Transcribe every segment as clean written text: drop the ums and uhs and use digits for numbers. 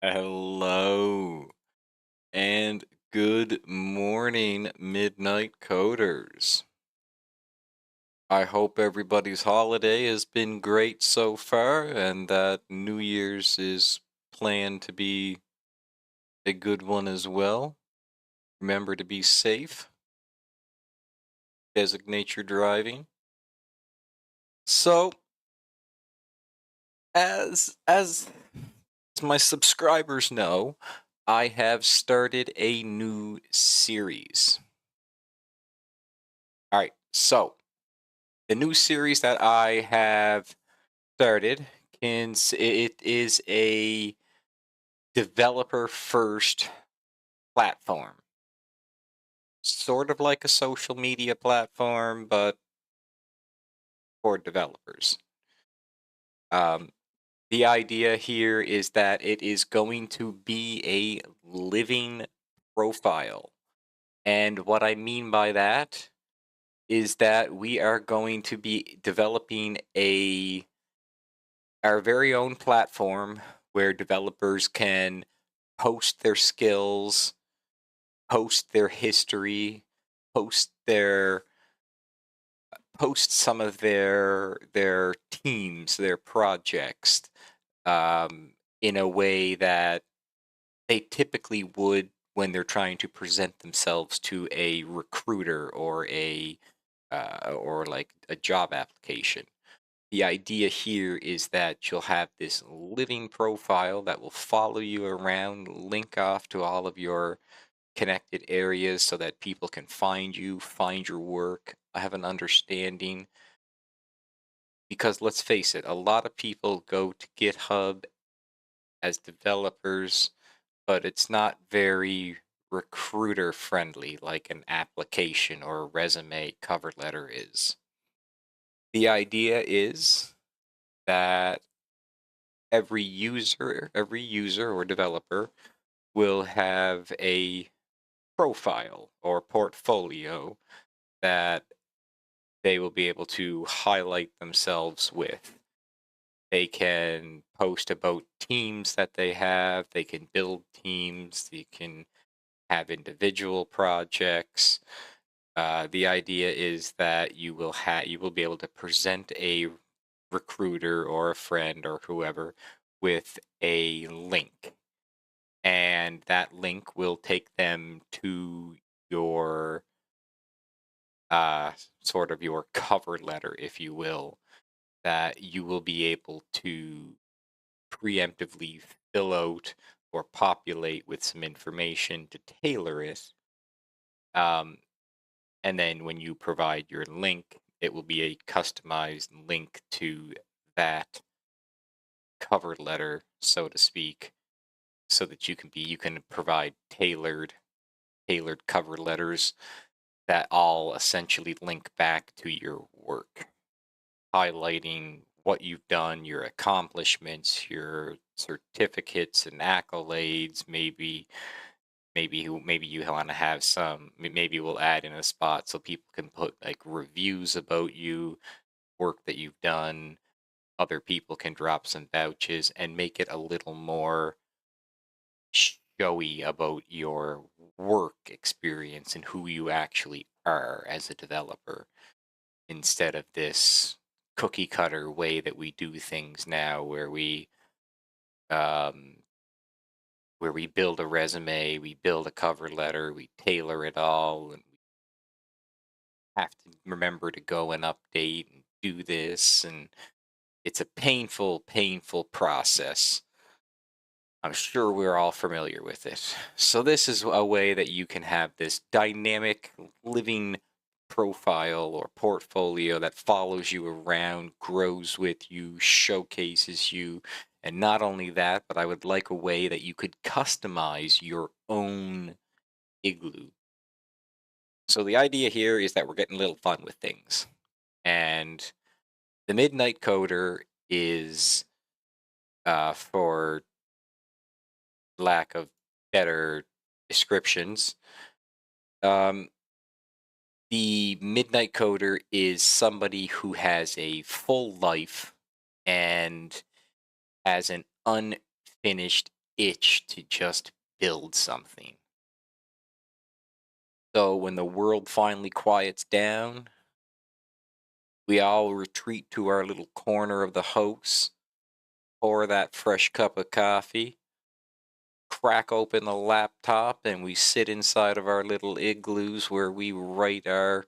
Hello and good morning, Midnight Coders. I hope everybody's holiday has been great so far and that New Year's is planned to be a good one as well. Remember to be safe, designate your driving. So, as my subscribers know, I have started a new series. All right, so the new series that I have started it is a developer first platform, sort of like a social media platform, but for developers. Um, the idea here is that it is going to be a living profile. And what I mean by that is that we are going to be developing a our very own platform where developers can post their skills, post their history, post their post some of their teams, their projects, in a way that they typically would when they're trying to present themselves to a recruiter or like a job application. The idea here is that you'll have this living profile that will follow you around, link off to all of your connected areas so that people can find you, find your work, have an understanding. Because let's face it, a lot of people go to GitHub as developers, but it's not very recruiter friendly like an application or a resume cover letter is. The idea is that every user or developer will have a profile or portfolio that they will be able to highlight themselves with. They can post about teams that they have, they can build teams, they can have individual projects. The idea is that you will be able to present a recruiter or a friend or whoever with a link, and that link will take them to your sort of your cover letter, if you will, that you will be able to preemptively fill out or populate with some information to tailor it. Um, and then when you provide your link, it will be a customized link to that cover letter, so to speak, so that you can provide tailored cover letters that all essentially link back to your work, highlighting what you've done, your accomplishments, your certificates and accolades. Maybe you want to have maybe we'll add in a spot so people can put like reviews about you, work that you've done. Other people can drop some vouches and make it a little more showy about your work experience and who you actually are as a developer, instead of this cookie cutter way that we do things now um where we build a resume, we build a cover letter, we tailor it all, and we have to remember to go and update and do this, and it's a painful process. I'm sure we're all familiar with it. So this is a way that you can have this dynamic living profile or portfolio that follows you around, grows with you, showcases you. And not only that, but I would like a way that you could customize your own igloo. So the idea here is that we're getting a little fun with things. And the Midnight Coder is, for lack of better descriptions, um, the Midnight Coder is somebody who has a full life and has an unfinished itch to just build something. So when the world finally quiets down, we all retreat to our little corner of the house, pour that fresh cup of coffee, crack open the laptop, and we sit inside of our little igloos where we write our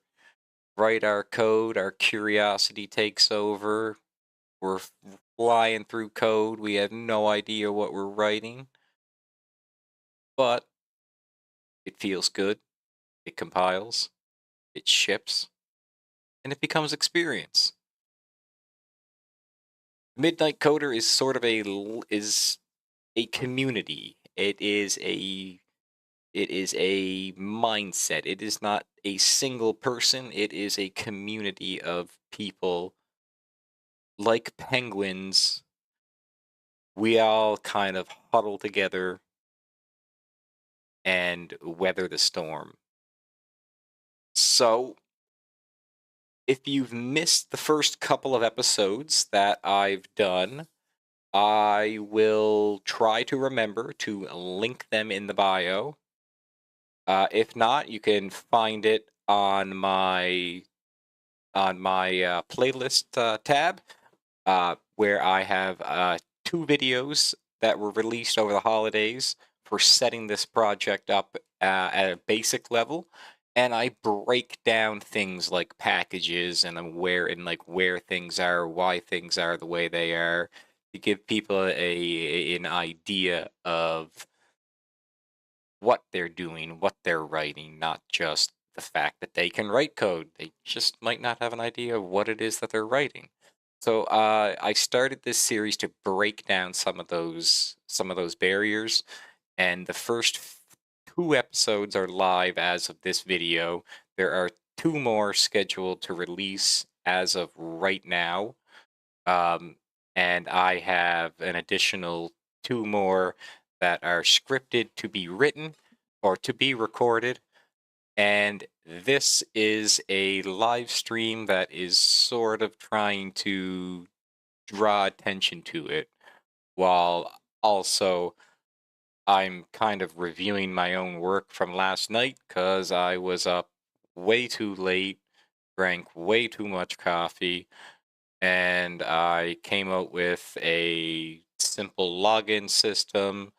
code. Our curiosity takes over. We're flying through code. We have no idea what we're writing, but it feels good. It compiles, it ships, and it becomes experience. Midnight Coder is sort of is a community. It is a mindset. It is not a single person. It is a community of people like penguins. We all kind of huddle together and weather the storm. So, if you've missed the first couple of episodes that I've done, I will try to remember to link them in the bio. If not, you can find it on my playlist tab, where I have two videos that were released over the holidays for setting this project up at a basic level, and I break down things like packages and where things are, why things are the way they are, to give people an idea of what they're doing, what they're writing, not just the fact that they can write code. They just might not have an idea of what it is that they're writing. So I started this series to break down some of those barriers, and the first two episodes are live as of this video. There are two more scheduled to release as of right now, um, and I have an additional two more that are scripted to be written or to be recorded. And this is a live stream that is sort of trying to draw attention to it, while also I'm kind of reviewing my own work from last night because I was up way too late, drank way too much coffee, and I came out with a simple login system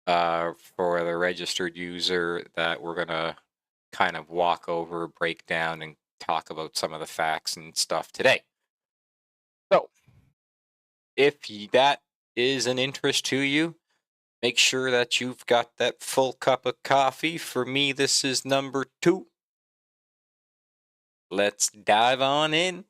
for the registered user that we're going to kind of walk over, break down, and talk about some of the facts and stuff today. So, if that is an interest to you, make sure that you've got that full cup of coffee. For me, this is number two. Let's dive on in.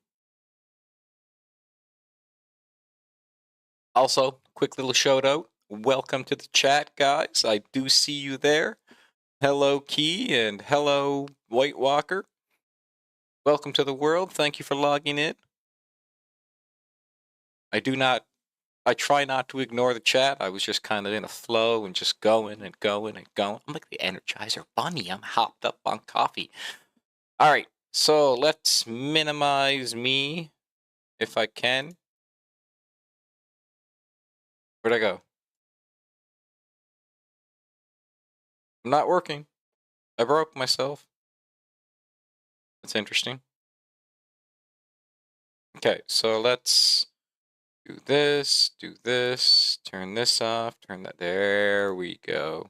Also, quick little shout out. Welcome to the chat, guys. I do see you there. Hello, Key, and hello, White Walker. Welcome to the world. Thank you for logging in. I try not to ignore the chat. I was just kind of in a flow and just going and going and going. I'm like the Energizer Bunny. I'm hopped up on coffee. All right, so let's minimize me if I can. Where'd I go? I'm not working. I broke myself. That's interesting. Okay, so let's do this, turn this off, turn that. There we go.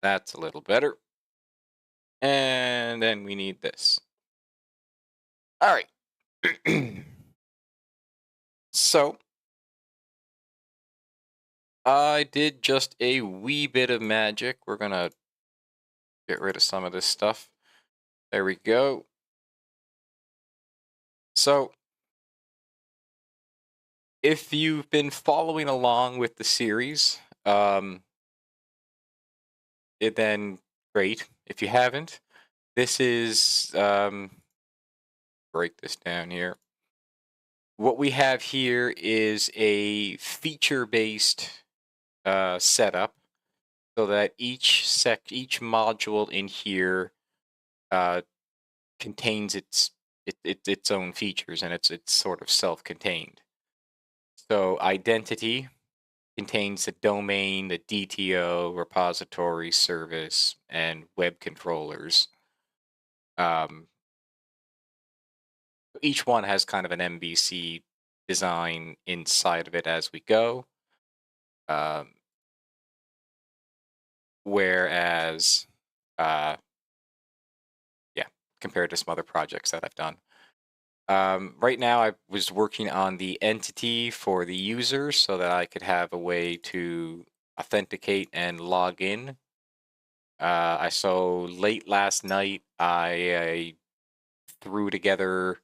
That's a little better. And then we need this. All right. So I did just a wee bit of magic. We're gonna get rid of some of this stuff. There we go. So if you've been following along with the series, then great. If you haven't, this is break this down here. What we have here is a feature-based setup, so that each module in here uh, contains its own features, and it's sort of self-contained. So identity contains the domain, the DTO, repository, service, and web controllers. Um, each one has kind of an MVC design inside of it as we go. Um, whereas, uh, yeah, compared to some other projects that I've done. Right now, I was working on the entity for the user so that I could have a way to authenticate and log in. I so late last night, I threw together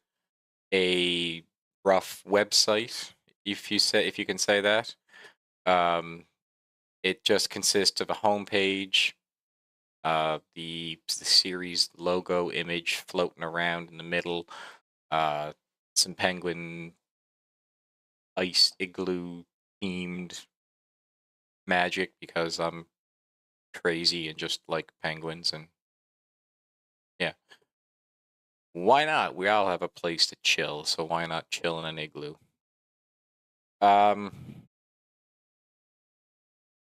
a rough website, if you can say that. Um, it just consists of a homepage, the series logo image floating around in the middle, uh, some penguin ice igloo themed magic because I'm crazy and just like penguins, and yeah, why not? We all have a place to chill, so why not chill in an igloo? Um,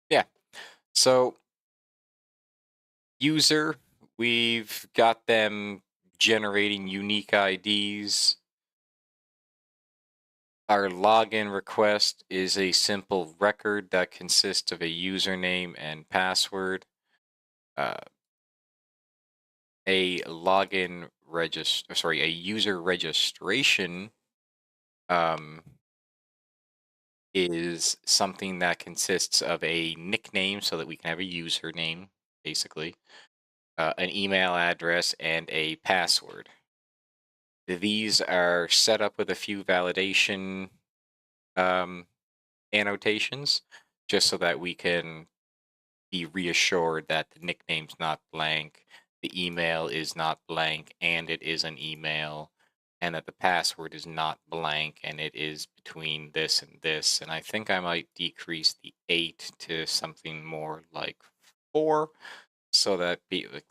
yeah. So user, we've got them generating unique IDs. Our login request is a simple record that consists of a username and password. Uh, a login register, sorry, a user registration um, is something that consists of a nickname so that we can have a username, basically, an email address, and a password. These are set up with a few validation um, annotations just so that we can be reassured that the nickname's not blank, the email is not blank, and it is an email, and that the password is not blank and it is between this and this. And I think I might decrease the 8 to something more like 4 so that like,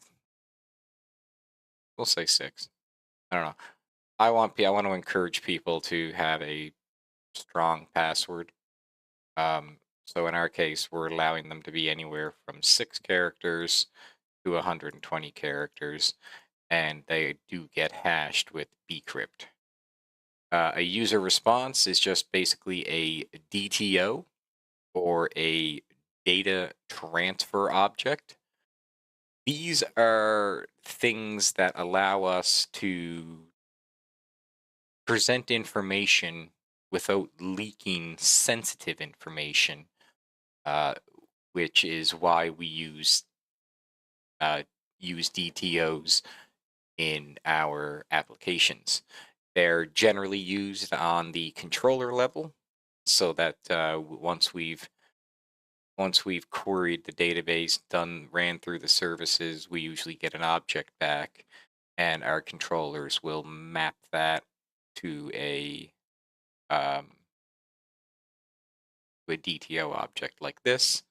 we'll say 6. I don't know. I want to encourage people to have a strong password. So in our case, we're allowing them to be anywhere from 6 characters to 120 characters, and they do get hashed with bcrypt. A user response is just basically a DTO or a data transfer object. These are things that allow us to present information without leaking sensitive information, uh, which is why we uh, use DTOs in our applications. They're generally used on the controller level, so that once we've queried the database, ran through the services, we usually get an object back, and our controllers will map that to um, a DTO object like this,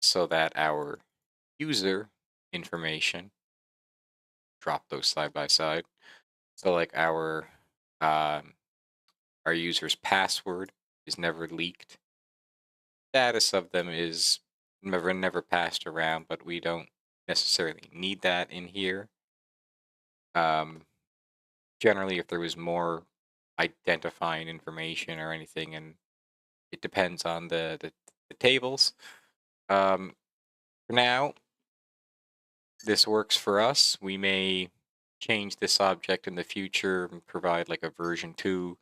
so that our user information drop those side by side. So like um, our user's password is never leaked. Status of them is never passed around, but we don't necessarily need that in here. Um, Generally, if there was more identifying information or anything, and it depends on the tables. Um, for now, this works for us. We may change this object in the future and provide like a version 2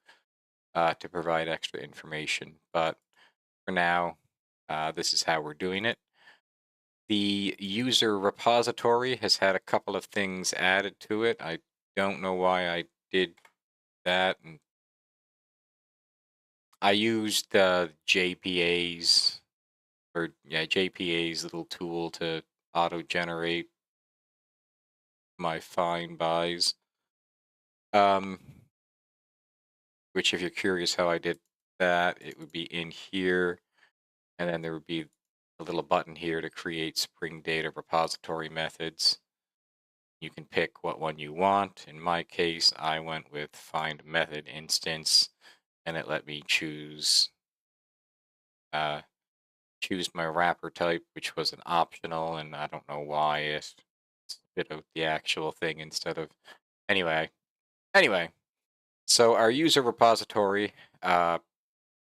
to provide extra information. But for now, this is how we're doing it. The user repository has had a couple of things added to it. I don't know why I did that. And I used JPA's JPA's little tool to auto generate my find buys. Um, which, if you're curious how I did that, it would be in here, and then there would be a little button here to create Spring Data repository methods. You can pick what one you want. In my case, I went with find method instance, and it let me choose choose my wrapper type, which was an optional, and I don't know why. It's a bit of the actual thing instead of anyway. Anyway, so our user repository uh,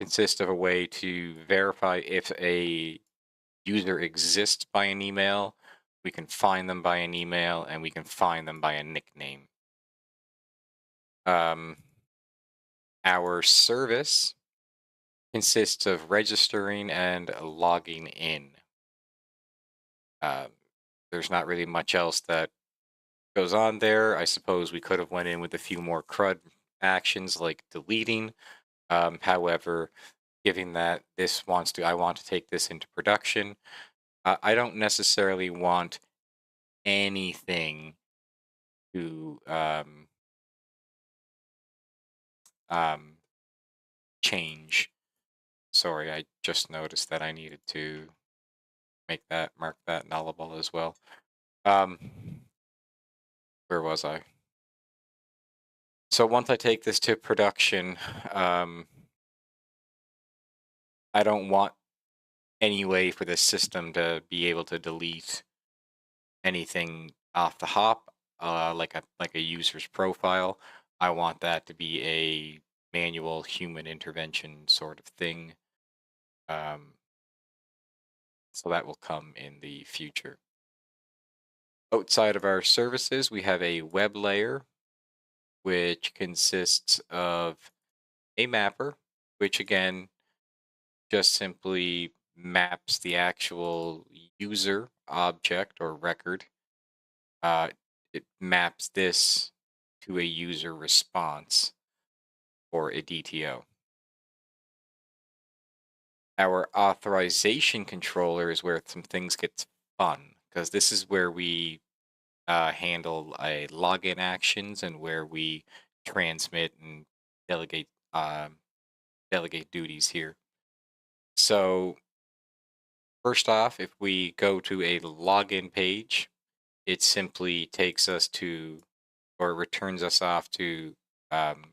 consists of a way to verify if a user exists by an email. We can find them by an email, and we can find them by a nickname. Um, our service consists of registering and logging in. Um, there's not really much else that goes on there. I suppose we could have went in with a few more CRUD actions like deleting. However, given that I want to take this into production, I don't necessarily want anything to um, change. Sorry, I just noticed that I needed to mark that nullable as well. Um, where was I? So once I take this to production, um, I don't want any way for the system to be able to delete anything off the hop, like a user's profile. I want that to be a manual human intervention sort of thing. Um, so that will come in the future. Outside of our services, we have a web layer, which consists of a mapper, which again just simply maps the actual user object or record. Uh, it maps this to a user response or a DTO. Our authorization controller is where some things get fun because this is where we handle login actions and where we transmit and delegate delegate duties here. So first off, if we go to a login page, it simply takes us to or returns us off to um,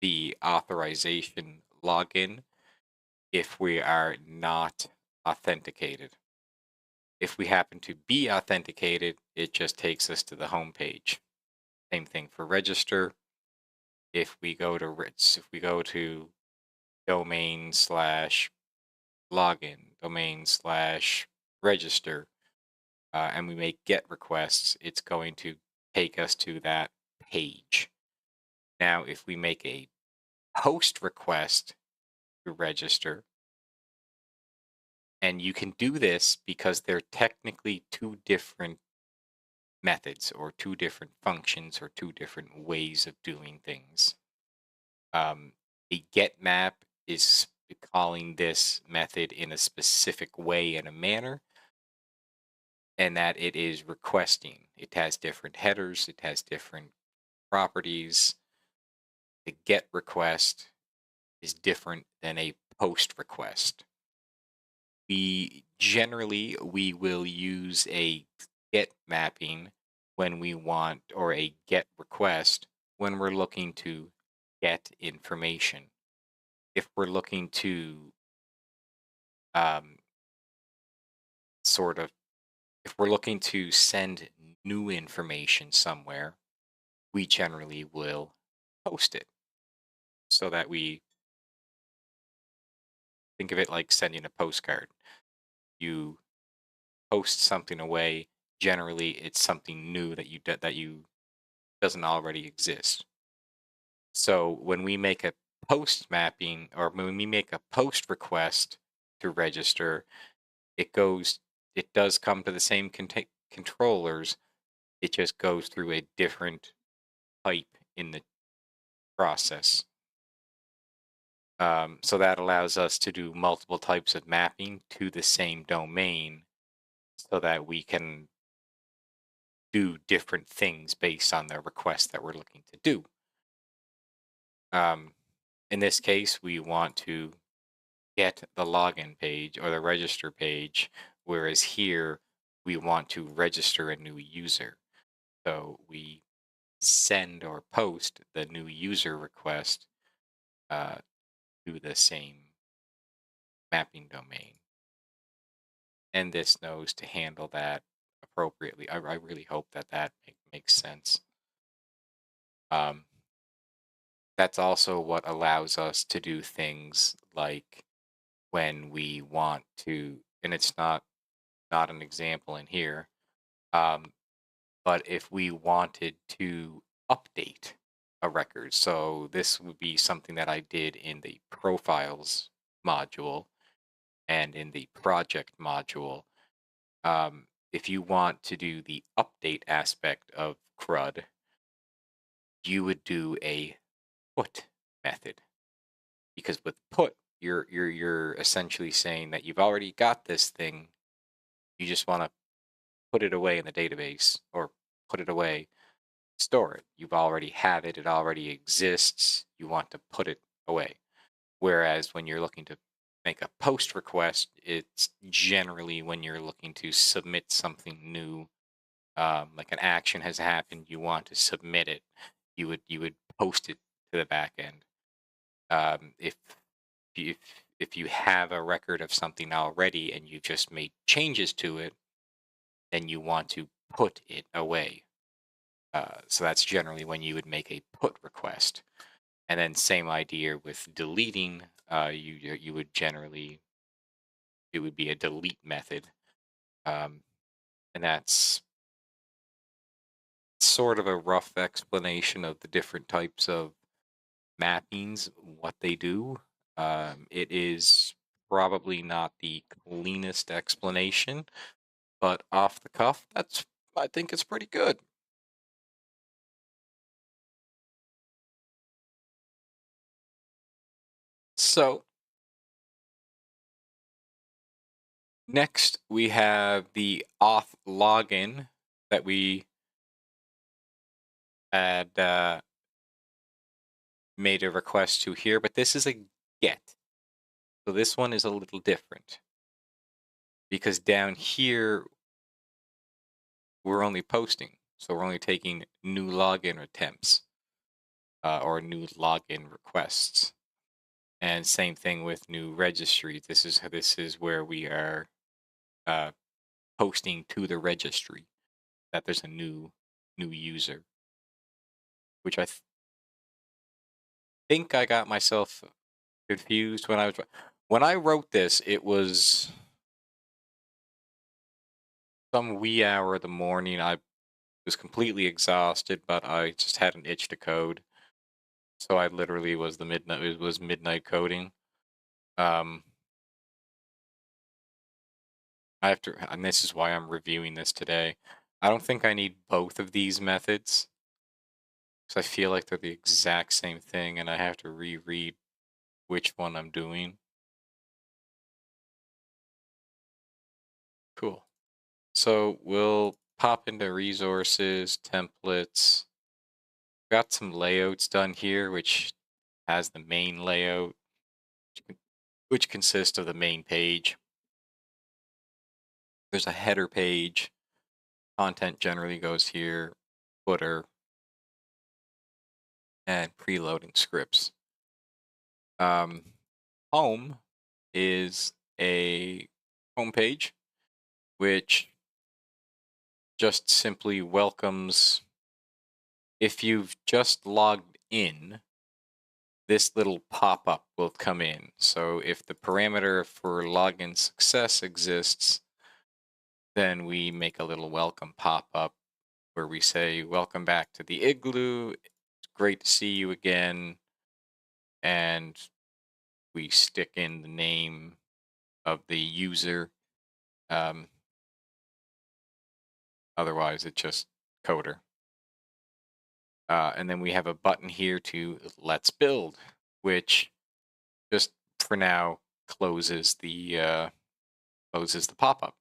the authorization login if we are not authenticated. If we happen to be authenticated, it just takes us to the home page. Same thing for register. If we go to domain slash login, domain slash register, and we make get requests, it's going to take us to that page. Now, if we make a post request to register, and you can do this because they're technically two different methods or two different functions or two different ways of doing things. Um, a get map is calling this method in a specific way and a manner, and that it is requesting. It has different headers, it has different properties. The get request is different than a post request. We will use a get mapping when we want or a get request when we're looking to get information. If we're looking to um, sort of if we're looking to send new information somewhere, we generally will post it so that we think of it like sending a postcard. You post something away. Generally, it's something new that you doesn't already exist. So when we make a post mapping or when we make a post request to register, it goes it does come to the same controllers. It just goes through a different pipe in the process. So that allows us to do multiple types of mapping to the same domain so that we can do different things based on the request that we're looking to do. Um, in this case, we want to get the login page or the register page, whereas here we want to register a new user. So we send or post the new user request uh, to the same mapping domain. and this knows to handle that appropriately. I really hope that makes sense. Um, that's also what allows us to do things like when we want to, and it's not an example in here, um, but if we wanted to update a record, so this would be something that I did in the profiles module and in the project module. If you want to do the update aspect of CRUD, you would do a put method, because with put, you're essentially saying that you've already got this thing. You just want to put it away in the database, or put it away, store it. You've already have it. It already exists. You want to put it away. Whereas when you're looking to make a post request, it's generally when you're looking to submit something new, like an action has happened, you want to submit it. You would post it to the back end. If if you have a record of something already and you just made changes to it, then you want to put it away. So that's generally when you would make a put request. And then same idea with deleting. You would generally, it would be a delete method, um, and that's sort of a rough explanation of the different types of mappings, what they do. It is probably not the cleanest explanation, but off the cuff, that's I think it's pretty good. So next we have the auth login that we had made a request to here, but this is a get. So this one is a little different because down here we're only posting. So we're only taking new login attempts, or new login requests. And same thing with new registry. This is where we are uh, posting to the registry that there's a new user, which think I got myself confused when I wrote this. It was some wee hour of the morning. I was completely exhausted, but I just had an itch to code. So I literally was the midnight. It was midnight coding. Um, I have to, and this is why I'm reviewing this today. I don't think I need both of these methods because I feel like they're the exact same thing, and I have to reread which one I'm doing. Cool. So we'll pop into resources, templates. Got some layouts done here, which has the main layout, which consists of the main page. There's a header page. Content generally goes here, footer, and preloading scripts. Um, home is a home page, which just simply welcomes, if you've just logged in, this little pop-up will come in. So if the parameter for login success exists, then we make a little welcome pop-up where we say, welcome back to the Igloo. It's great to see you again. And we stick in the name of the user. Um, Otherwise, it's just coder. And then we have a button here to let's build, which just for now closes the pop-up.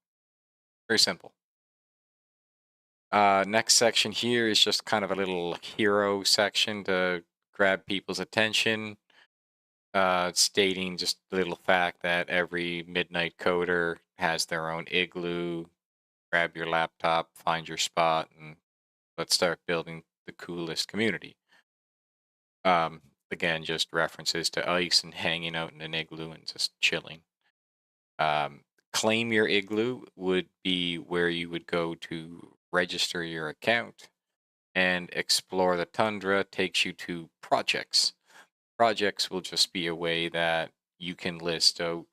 Very simple. Next section here is just kind of a little hero section to grab people's attention, stating just the little fact that every midnight coder has their own igloo. Grab your laptop, find your spot, and let's start building the coolest community. Again, just references to ice and hanging out in an igloo and just chilling. Claim Your Igloo would be where you would go to register your account, and Explore the Tundra takes you to projects. Projects will just be a way that you can list out,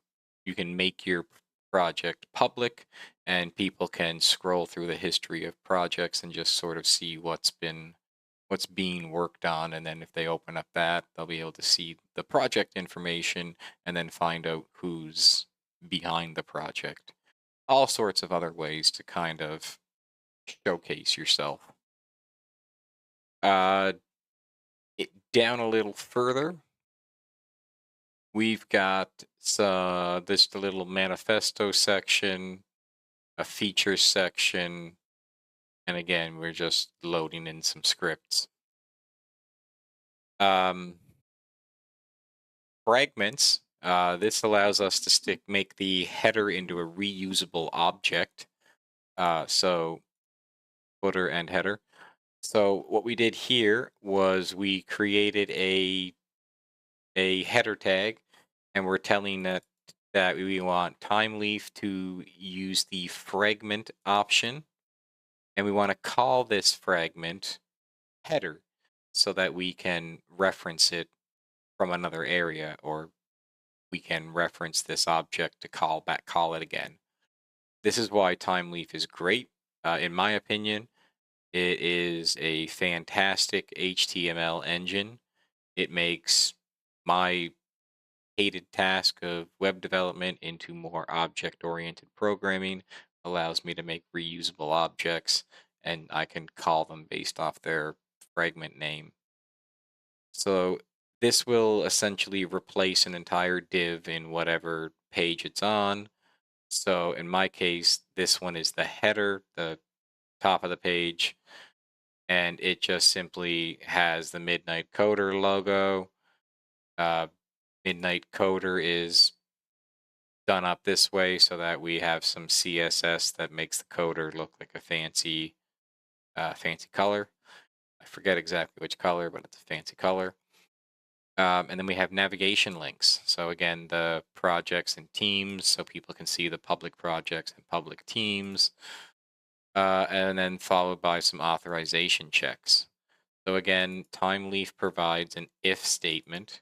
you can make your project public, and people can scroll through the history of projects and just sort of see what's being worked on. And then if they open up that, they'll be able to see the project information and then find out who's behind the project. All sorts of other ways to kind of showcase yourself. Uh, Down a little further, we've got this little manifesto section, a features section, and again, we're just loading in some scripts. Um, Fragments. This allows us to make the header into a reusable object. So footer and header. So what we did here was we created a header tag, and we're telling that we want Time Leaf to use the fragment option, and we want to call this fragment header so that we can reference it from another area, or we can reference this object to call it again. This is why Time Leaf is great. In my opinion, it is a fantastic HTML engine. It makes my hated task of web development into more object oriented programming, allows me to make reusable objects, and I can call them based off their fragment name. So this will essentially replace an entire div in whatever page it's on. So in my case, this one is the header, the top of the page, and it just simply has the Midnight Coder logo. Uh, Midnight Coder is done up this way so that we have some CSS that makes the coder look like a fancy color. I forget exactly which color, but it's a fancy color. And then we have navigation links. So again, the projects and teams, so people can see the public projects and public teams. And then followed by some authorization checks. So again, Timeleaf provides an if statement.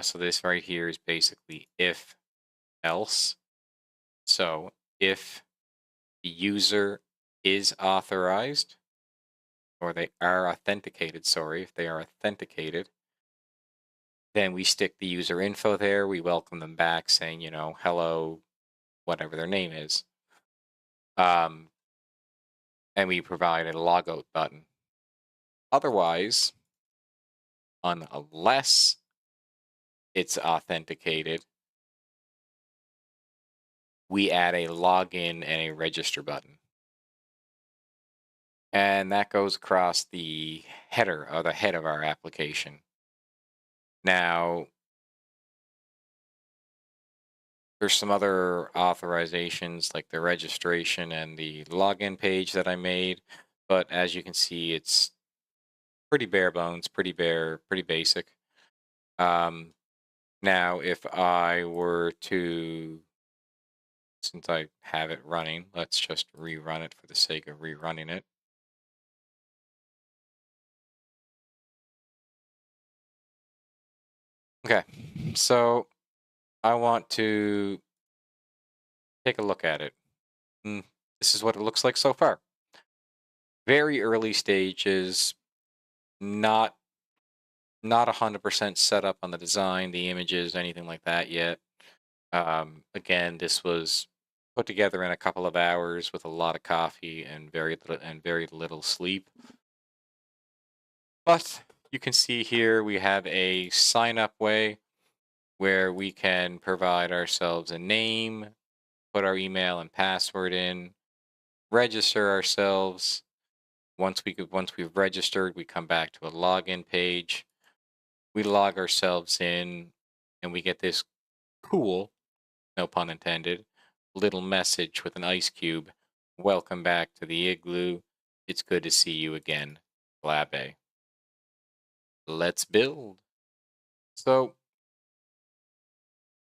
So this right here is basically if else. So if the user is authorized, or they are authenticated, sorry, if they are authenticated, then we stick the user info there. We welcome them back saying, hello, whatever their name is. Um, and we provide a logout button. Otherwise, unless it's authenticated, we add a login and a register button. And that goes across the header or the head of our application. Now, there's some other authorizations like the registration and the login page that I made, but as you can see, it's pretty bare bones, pretty basic. Um, Now, if I were to, since I have it running, let's just rerun it for the sake of rerunning it. Okay, so I want to take a look at it. Mm, This is what it looks like so far. Very early stages, not 100% set up on the design, the images, anything like that yet. Again, this was put together in a couple of hours with a lot of coffee and very little sleep. But you can see here we have a sign up way where we can provide ourselves a name, put our email and password in, register ourselves. Once we've registered, we come back to a login page. We log ourselves in, and we get this cool, no pun intended, little message with an ice cube. Welcome back to the Igloo. It's good to see you again, Glabe. Let's build. So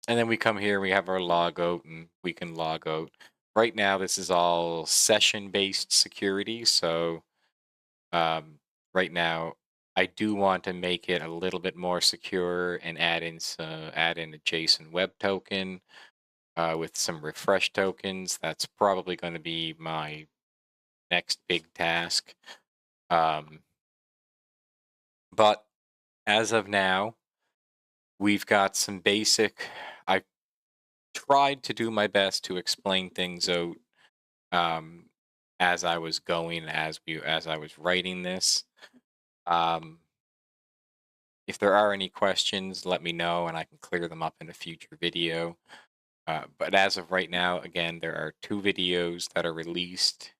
And then we come here, we have our log out, and we can log out. Right now, this is all session based security. So, um, right now, I do want to make it a little bit more secure and add in a JSON web token with some refresh tokens. That's probably going to be my next big task. Um, but as of now, we've got some basic. I tried to do my best to explain things out um, as I was going, as I was writing this. Um, if there are any questions, let me know and I can clear them up in a future video. But as of right now, again, there are two videos that are released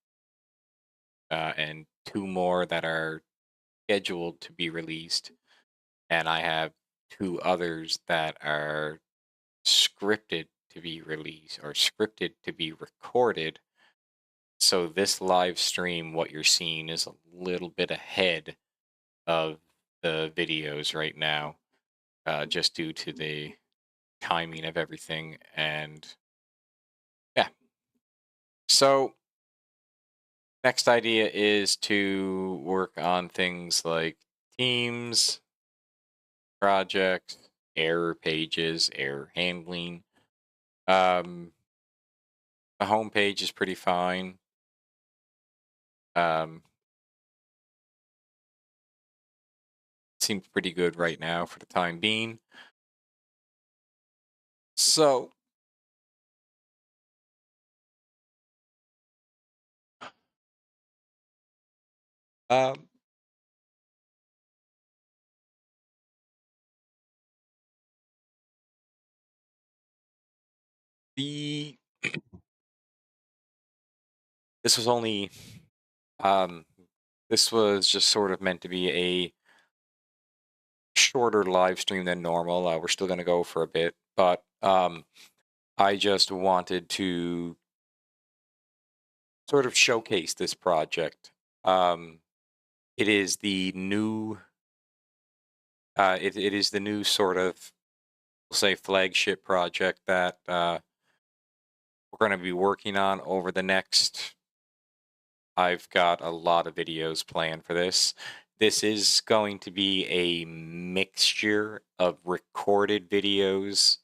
and two more that are scheduled to be released. And I have two others that are scripted to be released or scripted to be recorded. So this live stream, what you're seeing is a little bit ahead of the videos right now, just due to the timing of everything. And yeah, so next idea is to work on things like teams, projects, error pages, error handling. Um, the homepage is pretty fine. Um, seems pretty good right now for the time being. So, um, the this was only um, this was just sort of meant to be a shorter live stream than normal. We're still going to go for a bit, but I just wanted to sort of showcase this project. Um, it is the new, it is the new sort of, we'll say, flagship project that we're going to be working on over the next. I've got a lot of videos planned for this. This is going to be a mixture of recorded videos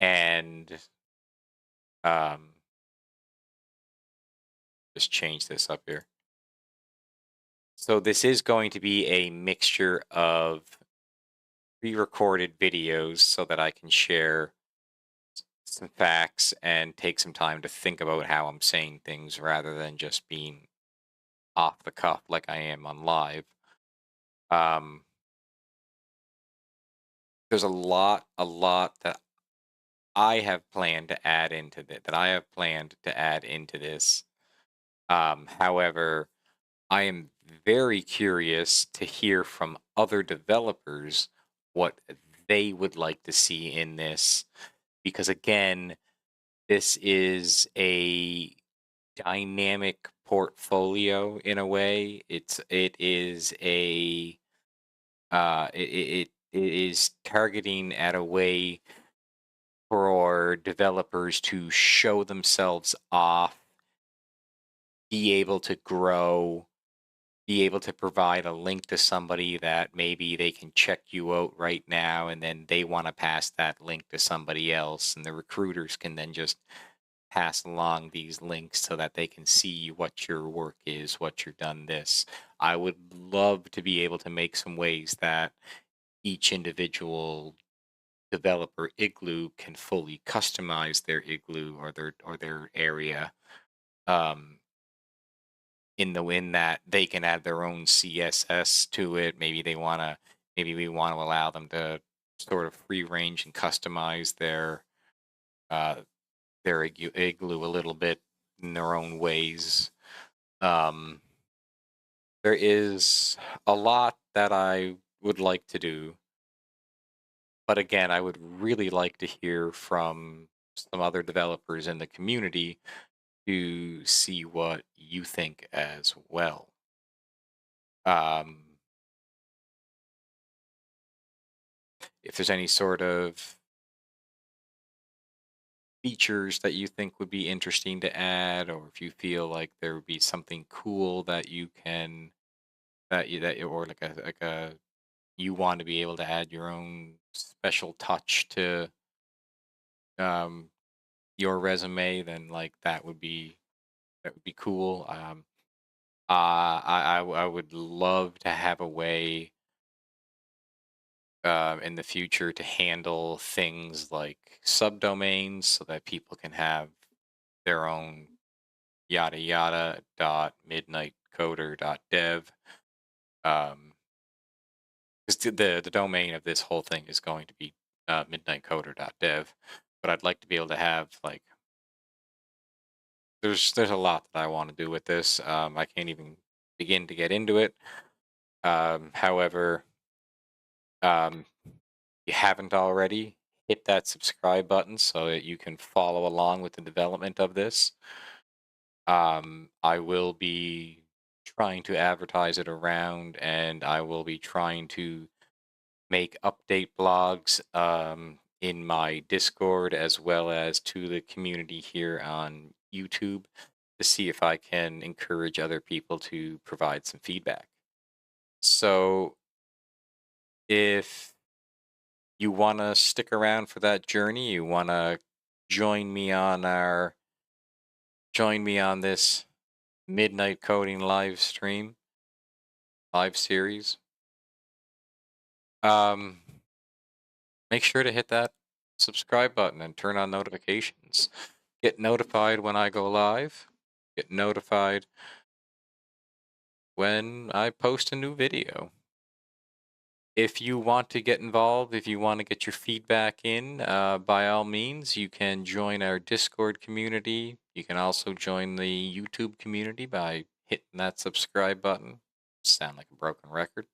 and um, just change this up here. So this is going to be a mixture of pre-recorded videos so that I can share some facts and take some time to think about how I'm saying things rather than just being off the cuff like I am on live. Um, there's a lot that I have planned to add into that I have planned to add into this. However, I am very curious to hear from other developers what they would like to see in this because again, this is a dynamic portfolio in a way. It is a it is targeting at a way for developers to show themselves off, be able to grow, be able to provide a link to somebody that maybe they can check you out right now and then they want to pass that link to somebody else and the recruiters can then just pass along these links so that they can see what your work is, what you've done this. I would love to be able to make some ways that each individual developer Igloo can fully customize their Igloo or their area. Um, in that they can add their own CSS to it. Maybe we want to allow them to sort of free range and customize uh, their Igloo a little bit in their own ways. Um, there is a lot that I would like to do, but again, I would really like to hear from some other developers in the community to see what you think as well. Um, if there's any sort of features that you think would be interesting to add, or if you feel like there would be something cool that you can or like a you want to be able to add your own special touch to um, your resume, then like that would be cool. I would love to have a way in the future to handle things like subdomains so that people can have their own yada yada dot midnight coder dot dev. Um, 'Cause the domain of this whole thing is going to be midnightcoder dot dev, but I'd like to be able to have like there's a lot that I want to do with this. I can't even begin to get into it. However, um, you haven't already, hit that subscribe button so that you can follow along with the development of this. I will be trying to advertise it around, and I will be trying to make update blogs in my Discord as well as to the community here on YouTube to see if I can encourage other people to provide some feedback. So if you want to stick around for that journey, you want to join me on our join me on this midnight coding live series. Um, Make sure to hit that subscribe button and turn on notifications. Get notified when I go live. Get notified when I post a new video. If you want to get involved, if you want to get your feedback in, by all means, you can join our Discord community. You can also join the YouTube community by hitting that subscribe button. Sound like a broken record.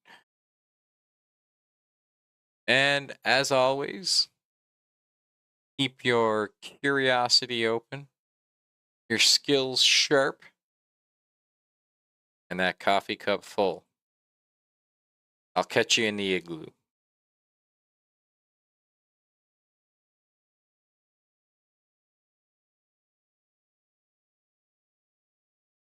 And as always, keep your curiosity open, your skills sharp, and that coffee cup full. I'll catch you in the igloo.